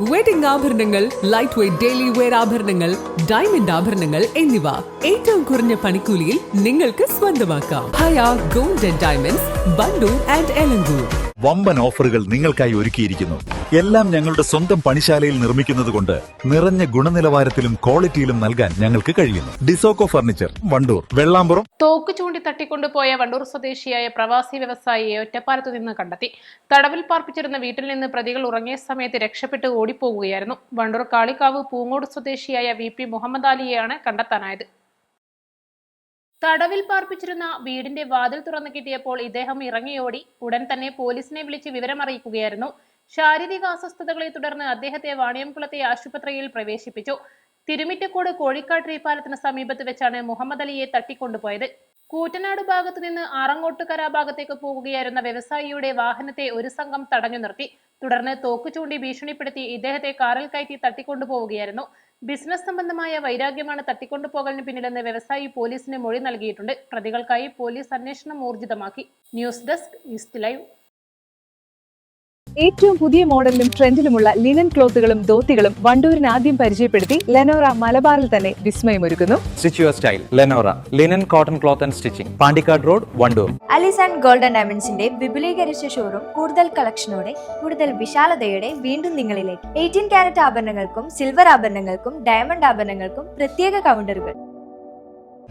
Wedding ആഭരണങ്ങൾ, light weight daily wear ആഭരണങ്ങൾ, diamond ആഭരണങ്ങൾ എന്നിവ ഏറ്റവും കുറഞ്ഞ പണിക്കൂലിയിൽ നിങ്ങൾക്ക് സ്വന്തമാക്കാം. Haya gold and diamonds, Bandoor and Elankur. വമ്പൻ ഓഫറുകൾ നിങ്ങൾക്കായി ഒരുക്കിയിരിക്കുന്നു. എല്ലാം ഞങ്ങളുടെ സ്വന്തം പണിശാലയിൽ നിർമ്മിക്കുന്നത് കൊണ്ട് നിറഞ്ഞ ഗുണനിലവാരത്തിലും ക്വാളിറ്റിയിലും നൽകാൻ ഞങ്ങൾക്ക് കഴിയുന്നു. ഡിസോക്കോ ഫർണിച്ചർ, വണ്ടൂർ, വെള്ളാമ്പുറം. തോക്ക് ചൂണ്ടി തട്ടിക്കൊണ്ടുപോയ വണ്ടൂർ സ്വദേശിയായ പ്രവാസി വ്യവസായിയെ ഒറ്റപ്പാലത്ത് നിന്ന് കണ്ടെത്തി. തടവിൽ പാർപ്പിച്ചിരുന്ന വീട്ടിൽ നിന്ന് പ്രതികൾ ഉറങ്ങിയ സമയത്ത് രക്ഷപ്പെട്ട് ഓടിപ്പോകുകയായിരുന്നു. വണ്ടൂർ കാളിക്കാവ് പൂങ്ങോട് സ്വദേശിയായ VP മുഹമ്മദ് അലിയെയാണ് കണ്ടെത്താനായത്. തടവിൽ പാർപ്പിച്ചിരുന്ന വീടിന്റെ വാതിൽ തുറന്നു കിട്ടിയപ്പോൾ ഇദ്ദേഹം ഇറങ്ങിയോടി. ഉടൻ തന്നെ പോലീസിനെ വിളിച്ച് വിവരമറിയിക്കുകയായിരുന്നു. ശാരീരിക അസ്വസ്ഥതകളെ തുടർന്ന് അദ്ദേഹത്തെ വാണിയംകുളത്തെ ആശുപത്രിയിൽ പ്രവേശിപ്പിച്ചു. തിരുമിറ്റക്കോട് കോഴിക്കാട് റീപാലത്തിന് സമീപത്ത് വെച്ചാണ് മുഹമ്മദ് അലിയെ തട്ടിക്കൊണ്ടുപോയത്. കൂറ്റനാട് ഭാഗത്തു നിന്ന് ആറങ്ങോട്ടുകര ഭാഗത്തേക്ക് പോകുകയായിരുന്ന വ്യവസായിയുടെ വാഹനത്തെ ഒരു സംഘം തടഞ്ഞു നിർത്തി. തുടർന്ന് തോക്ക് ചൂണ്ടി ഭീഷണിപ്പെടുത്തി ഇദ്ദേഹത്തെ കാറിൽ കയറ്റി തട്ടിക്കൊണ്ടുപോവുകയായിരുന്നു. ബിസിനസ് സംബന്ധമായ വൈരാഗ്യമാണ് തട്ടിക്കൊണ്ടുപോകലിന് പിന്നിലെന്ന് വ്യവസായി പോലീസിന് മൊഴി നൽകിയിട്ടുണ്ട്. പ്രതികൾക്കായി പോലീസ് അന്വേഷണം ഊർജിതമാക്കി. News desk east live. ഏറ്റവും പുതിയ മോഡലിലും ട്രെൻഡിലുമുള്ള ലിനൻ ക്ലോത്തുകളും ധോത്തികളും വണ്ടൂരിന് ആദ്യം പരിചയപ്പെടുത്തി ലെനോറ മലബാറിൽ തന്നെ വിസ്മയമൊരുക്കുന്നു. Stitch your style Lenora linen cotton cloth and stitching, Pandikkad road, Wandoor. Alis and golden ഡയമണ്ട്സിന്റെ വിപുലീകരിച്ച ഷോറൂം കൂടുതൽ കളക്ഷനോടെ കൂടുതൽ വിശാലതയോടെ വീണ്ടും നിങ്ങളിലേക്ക്. 18 കാരറ്റ് ആഭരണങ്ങൾക്കും സിൽവർ ആഭരണങ്ങൾക്കും ഡയമണ്ട് ആഭരണങ്ങൾക്കും പ്രത്യേക കൗണ്ടറുകൾ.